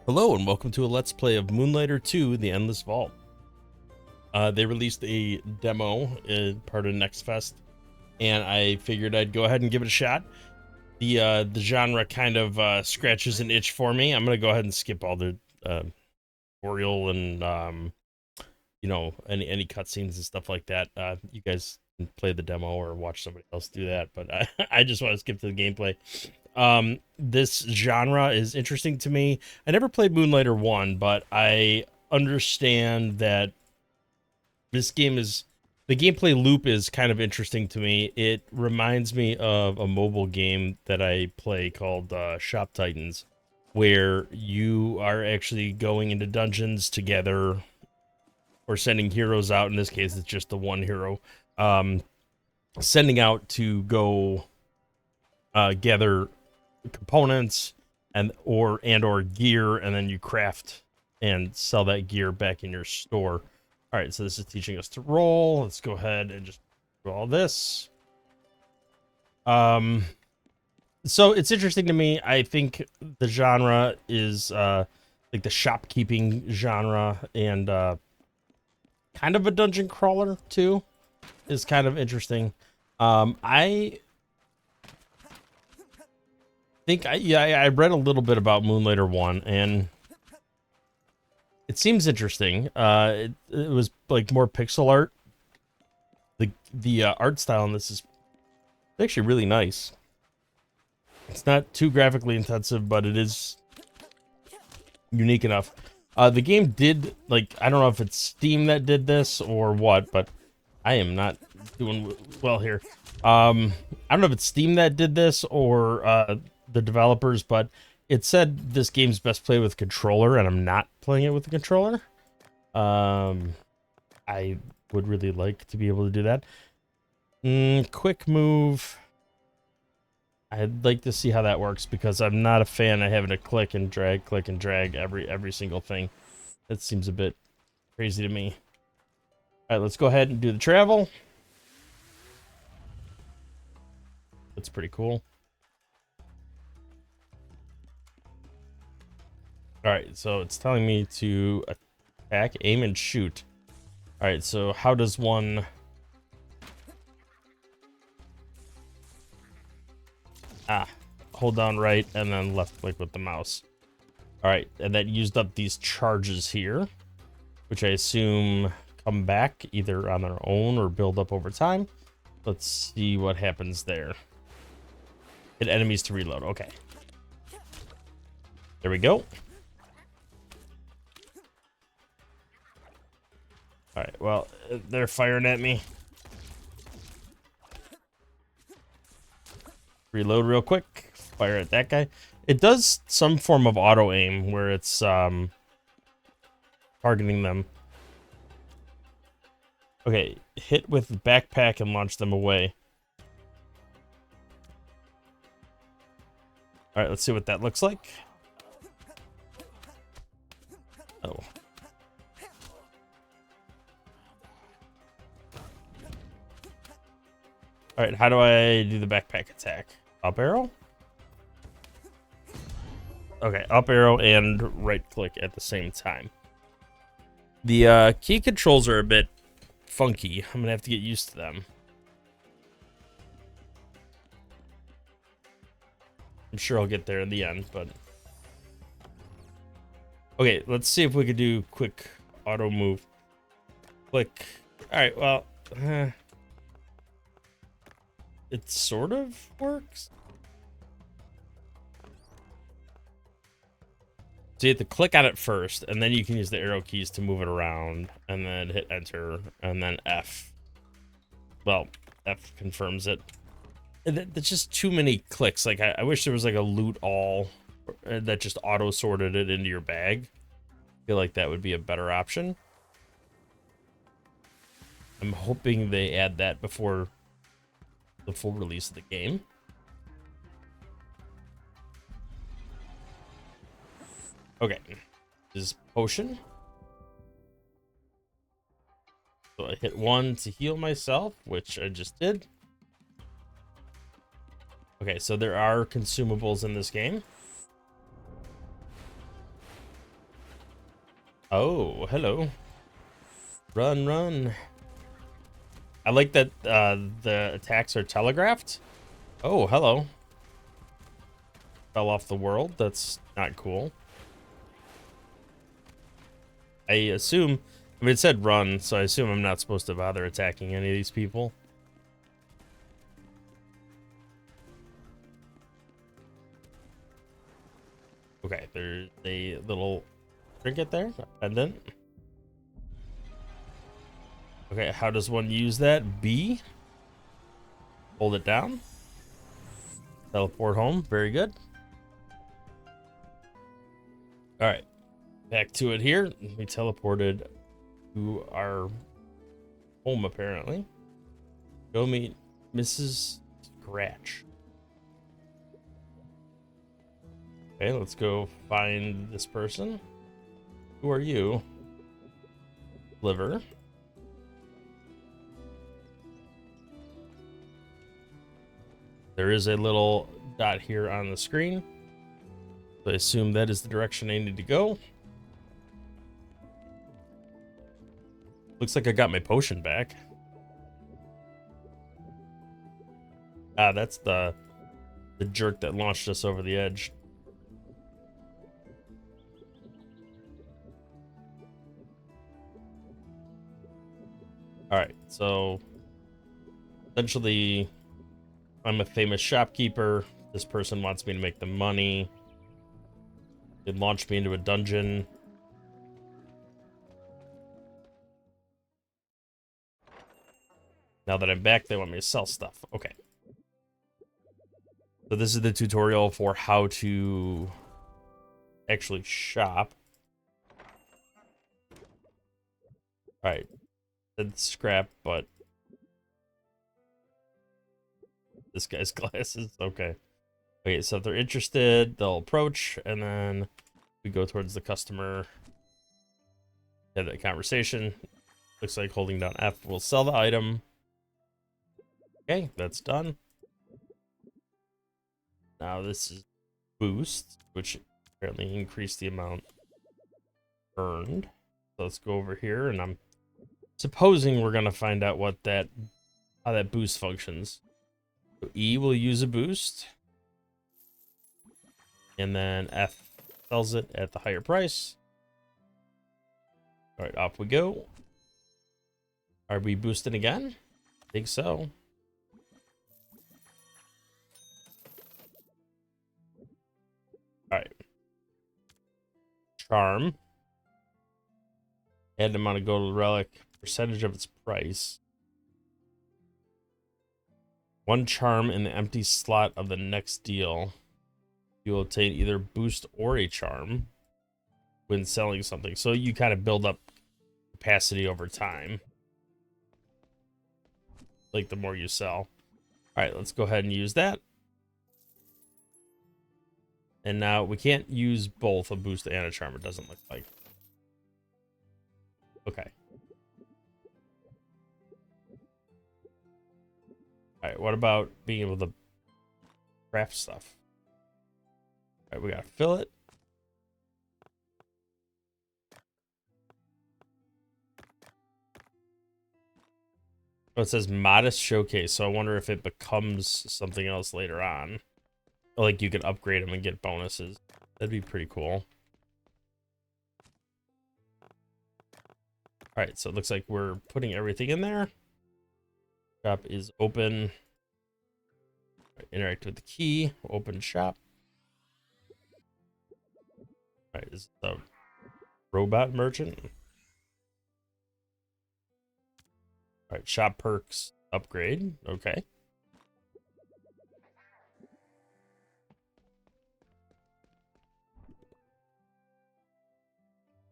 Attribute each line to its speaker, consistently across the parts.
Speaker 1: Hello and welcome to a Let's Play of Moonlighter 2, The Endless Vault. They released a demo part of Next Fest, and I figured I'd go ahead and give it a shot. The genre kind of scratches an itch for me. I'm going to go ahead and skip all the tutorial and, any cutscenes and stuff like that. You guys can play the demo or watch somebody else do that, but I just want to skip to the gameplay. This genre is interesting to me. I never played Moonlighter 1, but I understand that this game is the gameplay loop is kind of interesting to me. It reminds me of a mobile game that I play called Shop Titans, where you are actually going into dungeons together or sending heroes out. In this case, it's just the one hero, sending out to go gather components or gear, and then you craft and sell that gear back in your store. All right, so this is teaching us to roll. Let's go ahead and just do all this. So it's interesting to me. I think the genre is like the shopkeeping genre, and kind of a dungeon crawler too is kind of interesting. I think I read a little bit about Moonlighter 1, and it seems interesting. It was like more pixel art. The art style in this is actually really nice. It's not too graphically intensive, but it is unique enough. The game did, like, I don't know if it's Steam that did this or what, but I am not doing well here. I don't know if it's Steam that did this or the developers, but it said this game's best played with controller, and I'm not playing it with the controller. I would really like to be able to do that. Quick move. I'd like to see how that works, because I'm not a fan of having to click and drag every single thing. That seems a bit crazy to me. All right, let's go ahead and do the travel. That's pretty cool. All right, so it's telling me to attack, aim, and shoot. All right, so how does one... hold down right and then left click with the mouse. All right, and that used up these charges here, which I assume come back either on their own or build up over time. Let's see what happens there. Hit enemies to reload. Okay. There we go. All right, well, they're firing at me. Reload real quick. Fire at that guy. It does some form of auto aim where it's targeting them. Okay, hit with the backpack and launch them away. All right, let's see what that looks like. Oh. All right, how do I do the backpack attack? Up arrow? Okay, up arrow and right click at the same time. The key controls are a bit funky. I'm gonna have to get used to them. I'm sure I'll get there in the end, but... Okay, let's see if we could do quick auto move. Click. Alright, well... it sort of works. So you have to click on it first, and then you can use the arrow keys to move it around, and then hit enter, and then F. Well, F confirms it. That's just too many clicks. Like, I wish there was like a loot all that just auto sorted it into your bag. I feel like that would be a better option. I'm hoping they add that before the full release of the game. Okay, this is potion. So I hit 1 to heal myself, which I just did. Okay, so there are consumables in this game. Oh, hello. Run, run. I like that the attacks are telegraphed. Oh, hello. Fell off the world. That's not cool. I assume, I mean, it said run, so I assume I'm not supposed to bother attacking any of these people. Okay, there's a little trinket there, a pendant. Okay, how does one use that? B? Hold it down. Teleport home. Very good. All right, back to it here. We teleported to our home, apparently. Go meet Mrs. Scratch. Okay, let's go find this person. Who are you? Liver. There is a little dot here on the screen. So I assume that is the direction I need to go. Looks like I got my potion back. Ah, that's the jerk that launched us over the edge. All right, so essentially, I'm a famous shopkeeper. This person wants me to make them money. It launched me into a dungeon. Now that I'm back, they want me to sell stuff. Okay. So this is the tutorial for how to actually shop. All right. It's scrap, but this guy's glasses. Okay. Okay, so if they're interested, they'll approach, and then we go towards the customer. Have that conversation. Looks like holding down F will sell the item. Okay, that's done. Now this is boost, which apparently increased the amount earned. So let's go over here, and I'm supposing we're gonna find out how that boost functions. So E will use a boost, and then F sells it at the higher price. All right, off we go. Are we boosting again? I think so. All right. Charm. Add amount of gold relic, percentage of its price. One charm in the empty slot of the next deal. You will obtain either boost or a charm when selling something. So you kind of build up capacity over time. Like the more you sell. All right, let's go ahead and use that. And now we can't use both a boost and a charm, it doesn't look like. Okay. All right, what about being able to craft stuff? All right, we gotta fill it. Oh, it says modest showcase, so I wonder if it becomes something else later on. Like you can upgrade them and get bonuses. That'd be pretty cool. All right, so it looks like we're putting everything in there. Shop is open. Right, interact with the key. Open shop. All right, this is the robot merchant. All right, shop perks upgrade. Okay.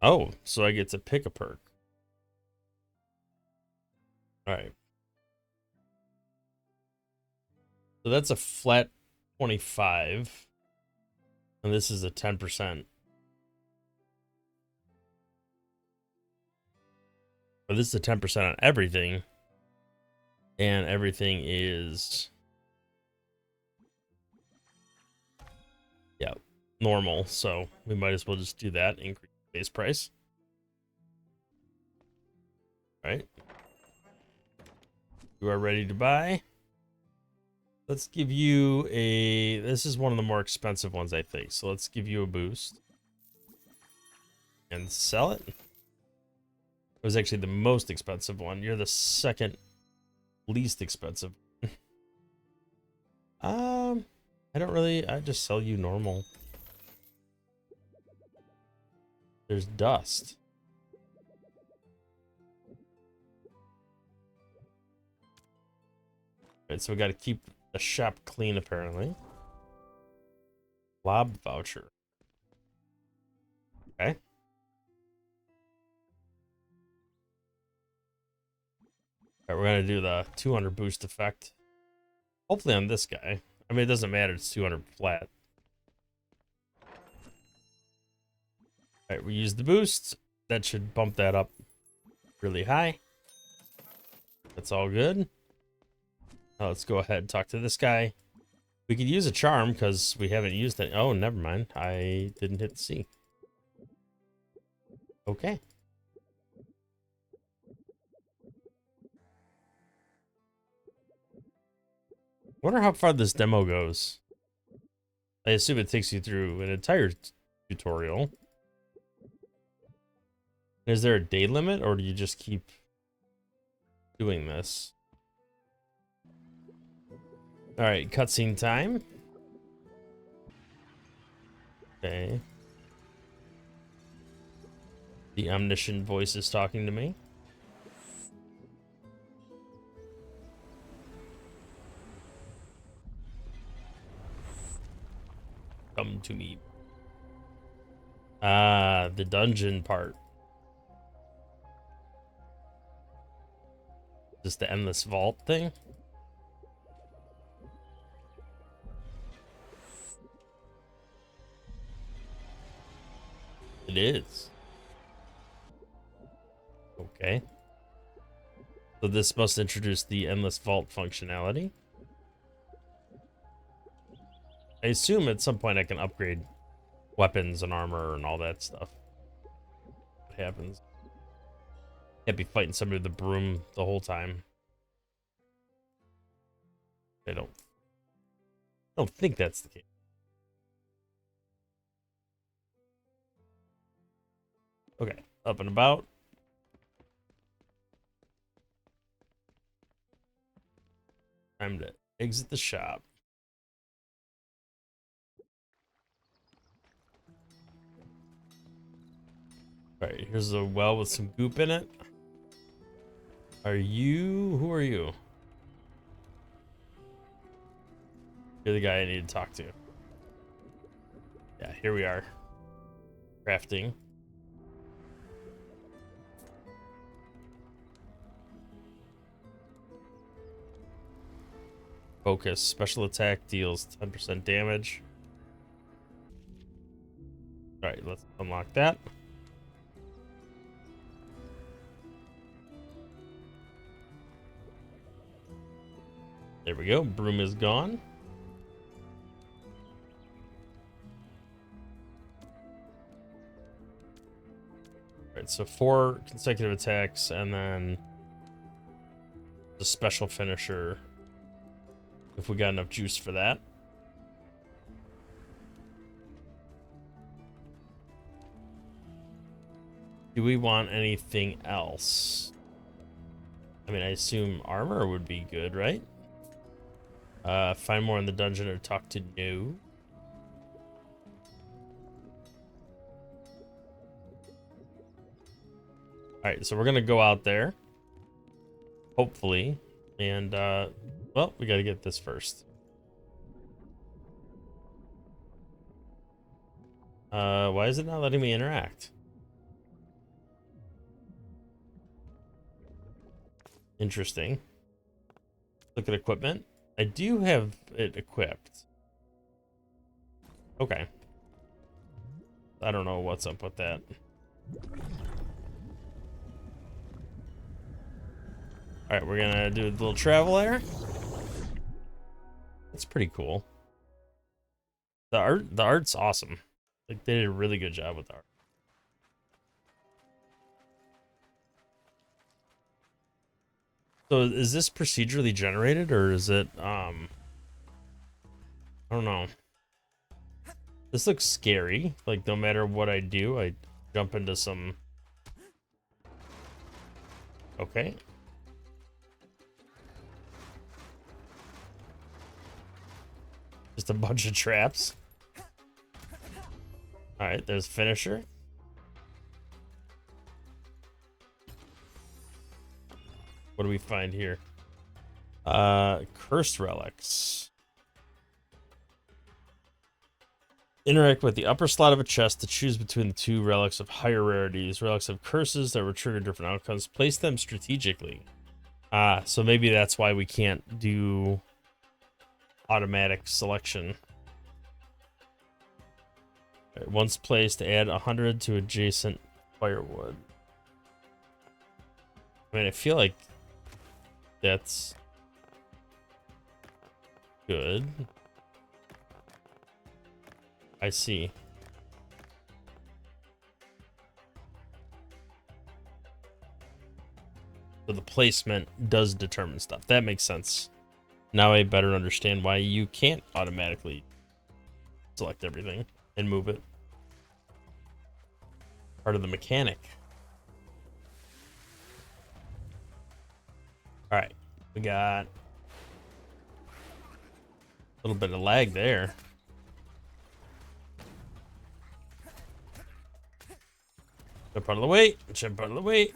Speaker 1: Oh, so I get to pick a perk. All right. So that's a flat 25. And this is a 10%. But this is a 10% on everything. And everything is, yeah, normal. So we might as well just do that. Increase base price. Right? You are ready to buy. Let's give you a... This is one of the more expensive ones, I think. So let's give you a boost. And sell it. It was actually the most expensive one. You're the second least expensive. I don't really... I just sell you normal. There's dust. Right, so we got to keep the shop clean, apparently. Lob voucher. Okay. All right, we're going to do the 200 boost effect. Hopefully on this guy. I mean, it doesn't matter. It's 200 flat. All right, we use the boost. That should bump that up really high. That's all good. Now let's go ahead and talk to this guy. We could use a charm because we haven't used it. Oh, never mind. I didn't hit C. Okay. Wonder how far this demo goes. I assume it takes you through an entire tutorial. Is there a day limit, or do you just keep doing this? All right, cutscene time. Okay. The omniscient voice is talking to me. Come to me. Ah, the dungeon part. Just the endless vault thing. It is. Okay. So this must introduce the endless vault functionality. I assume at some point I can upgrade weapons and armor and all that stuff. What happens? Can't be fighting somebody with a broom the whole time. I don't think that's the case. Okay, up and about. Time to exit the shop. Alright, here's a well with some goop in it. Who are you? You're the guy I need to talk to. Yeah, here we are. Crafting. Focus. Special attack deals 10% damage. Alright, let's unlock that. There we go. Broom is gone. Alright, so 4 consecutive attacks and then the special finisher. If we got enough juice for that. Do we want anything else? I mean, I assume armor would be good, right? Find more in the dungeon or talk to No. Alright, so we're gonna go out there. Hopefully. And, well, we gotta get this first. Why is it not letting me interact? Interesting. Look at equipment. I do have it equipped. Okay. I don't know what's up with that. Alright, we're gonna do a little travel there. That's pretty cool. The art's awesome. Like, they did a really good job with the art. So is this procedurally generated, or is it I don't know. This looks scary. Like no matter what I do, I jump into some. Okay. Just a bunch of traps. All right, there's finisher. What do we find here? Cursed relics. Interact with the upper slot of a chest to choose between the two relics of higher rarities. Relics have curses that will trigger different outcomes. Place them strategically. So maybe that's why we can't do automatic selection. All right, once placed, add 100 to adjacent firewood. I mean, I feel like that's good. I see. So the placement does determine stuff. That makes sense. Now I better understand why you can't automatically select everything and move it. Part of the mechanic. All right, we got a little bit of lag there. Jump out of the way. Jump out of the way.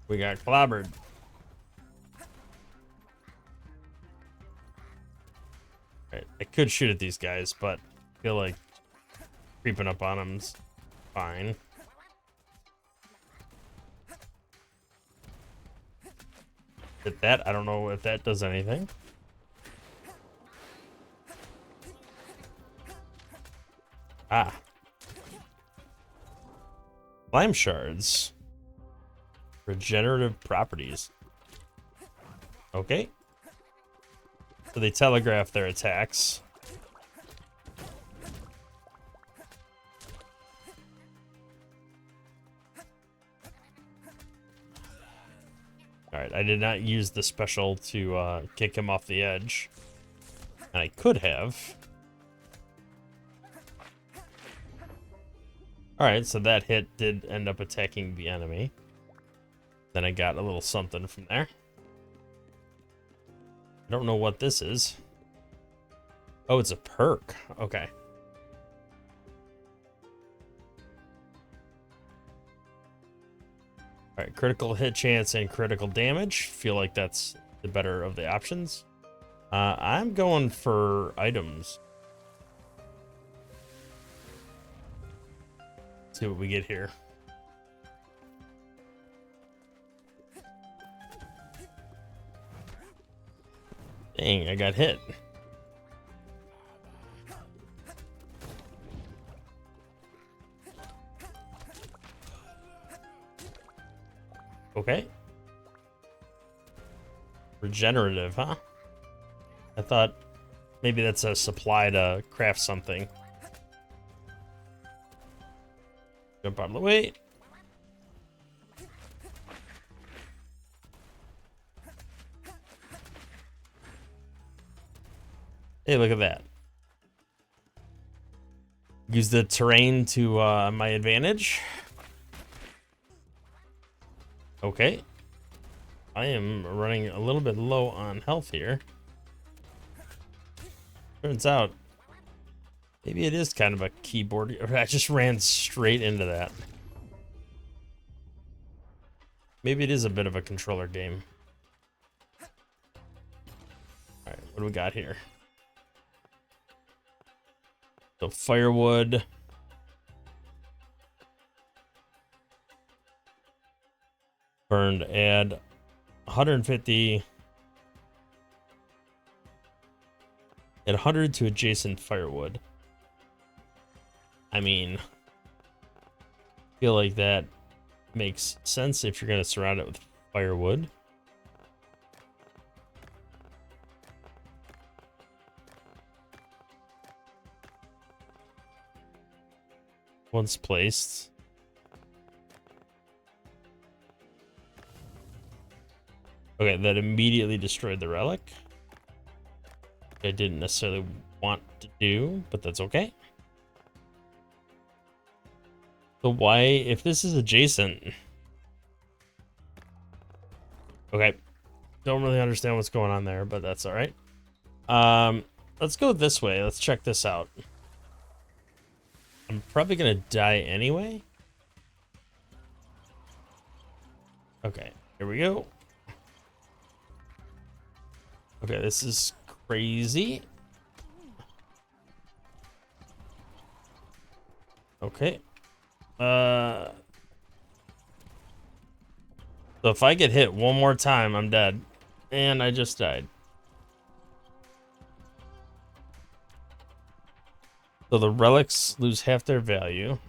Speaker 1: We got clobbered. Right, I could shoot at these guys, but I feel like creeping up on them's fine. Hit that. I don't know if that does anything. Ah. Slime shards. Regenerative properties. Okay. So they telegraph their attacks. Alright, I did not use the special to kick him off the edge. And I could have. Alright, so that hit did end up attacking the enemy. Then I got a little something from there. I don't know what this is. Oh, it's a perk. Okay. Alright, critical hit chance and critical damage. Feel like that's the better of the options. I'm going for items. Let's see what we get here. Dang, I got hit. Okay. Regenerative, huh? I thought maybe that's a supply to craft something. Jump out of the way. Hey, look at that. Use the terrain to my advantage. Okay. I am running a little bit low on health here. Turns out, maybe it is kind of a keyboard. I just ran straight into that. Maybe it is a bit of a controller game. Alright, what do we got here? So firewood. Burned, add 150. Add 100 to adjacent firewood. I mean, I feel like that makes sense if you're going to surround it with firewood. once placed. Okay, that immediately destroyed the relic. I didn't necessarily want to do, but that's okay. So why, if this is adjacent... Okay, don't really understand what's going on there, but that's all right. Let's go this way. Let's check this out. I'm probably gonna die anyway. Okay, here we go. Okay, this is crazy. Okay. So if I get hit one more time, I'm dead. And I just died. So the relics lose half their value.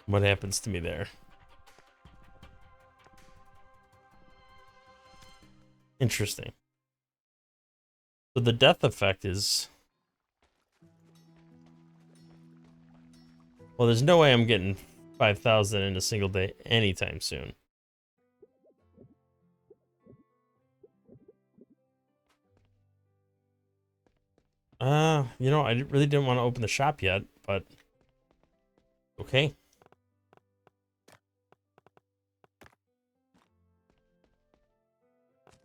Speaker 1: What happens to me there? Interesting. So the death effect is... Well, there's no way I'm getting 5,000 in a single day anytime soon. You know, I really didn't want to open the shop yet, but... Okay.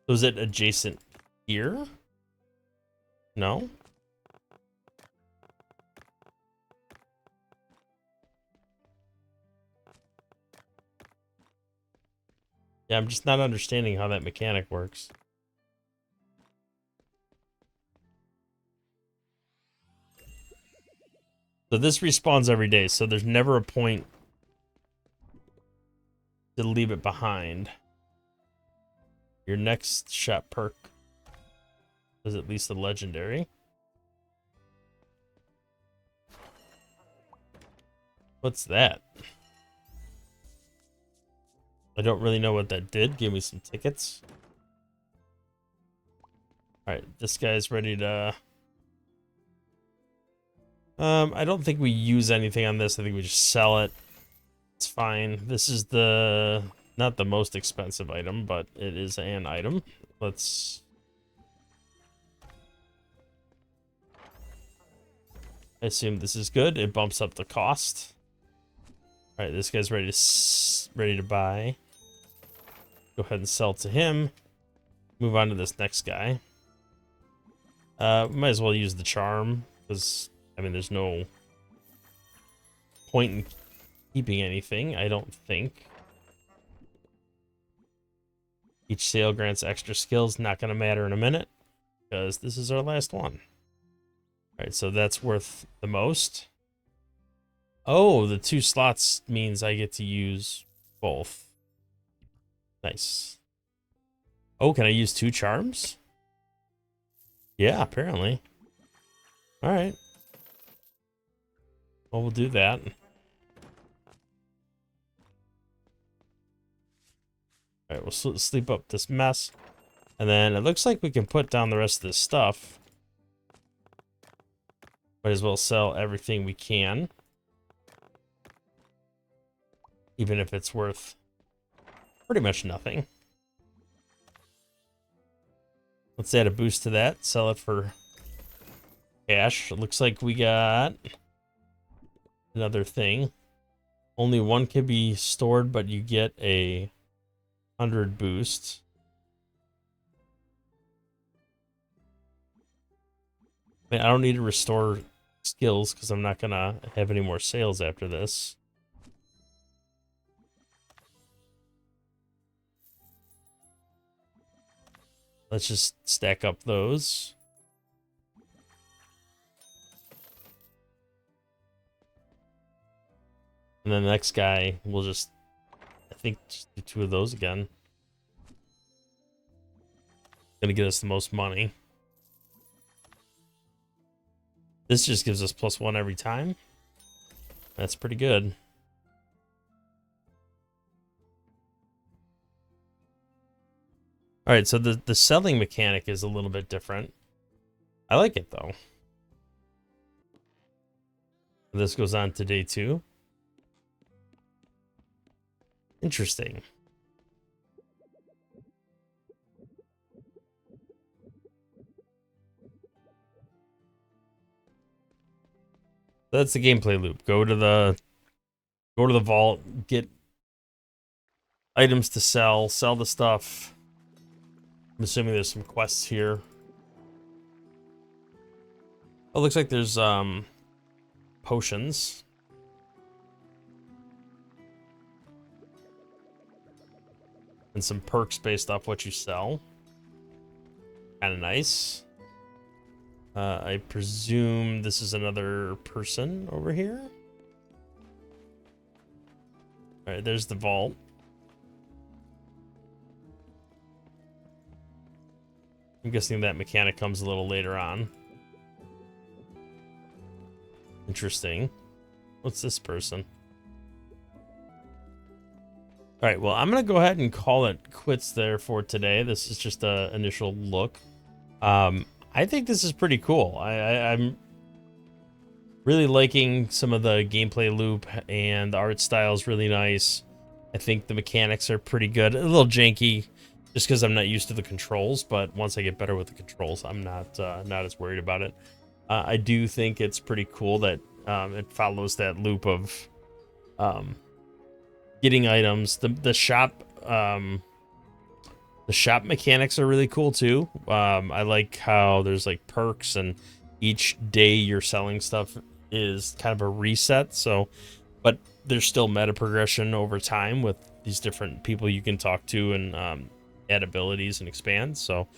Speaker 1: So is it adjacent here? No? Yeah, I'm just not understanding how that mechanic works. So this respawns every day, so there's never a point to leave it behind. Your next shop perk is at least a legendary. What's that? I don't really know what that did. Give me some tickets. Alright, this guy's ready to... I don't think we use anything on this. I think we just sell it. It's fine. This is the... Not the most expensive item, but it is an item. Let's... I assume this is good. It bumps up the cost. Alright, this guy's ready to buy. Go ahead and sell to him. Move on to this next guy. Might as well use the charm, because, I mean, there's no point in keeping anything, I don't think. Each sale grants extra skills, not going to matter in a minute, because this is our last one. Alright, so that's worth the most. Oh, the 2 slots means I get to use both. Nice. Oh, can I use 2 charms? Yeah, apparently. Alright. Well, we'll do that. Alright, we'll sleep up this mess. And then it looks like we can put down the rest of this stuff. Might as well sell everything we can. Even if it's worth pretty much nothing. Let's add a boost to that. Sell it for cash. It looks like we got another thing. Only one can be stored, but you get a 100 boost. I mean, I don't need to restore skills because I'm not gonna have any more sales after this. Let's just stack up those. And then the next guy, we'll just, I think, just do 2 of those again. Gonna get us the most money. This just gives us +1 every time. That's pretty good. All right, so the selling mechanic is a little bit different. I like it though. This goes on to day 2. Interesting. That's the gameplay loop. Go to the vault, get items to sell the stuff. I'm assuming there's some quests here. Oh, looks like there's potions. And some perks based off what you sell. Kind of nice. I presume this is another person over here. All right, there's the vault. I'm guessing that mechanic comes a little later on. Interesting. What's this person? All right, well, I'm going to go ahead and call it quits there for today. This is just an initial look. I think this is pretty cool. I'm really liking some of the gameplay loop, and the art style is really nice. I think the mechanics are pretty good. A little janky just because I'm not used to the controls, but once I get better with the controls, I'm not as worried about it. I do think it's pretty cool that it follows that loop of getting items. The shop mechanics are really cool too. I like how there's like perks, and each day you're selling stuff is kind of a reset. So, but there's still meta progression over time with these different people you can talk to and add abilities and expand. So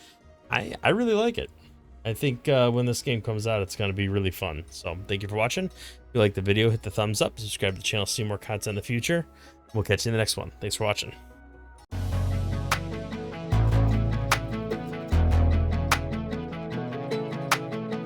Speaker 1: I really like it. I think when this game comes out, it's going to be really fun. So thank you for watching. If you like the video, hit the thumbs up, subscribe to the channel to see more content in the future. We'll catch you in the next one. Thanks for watching.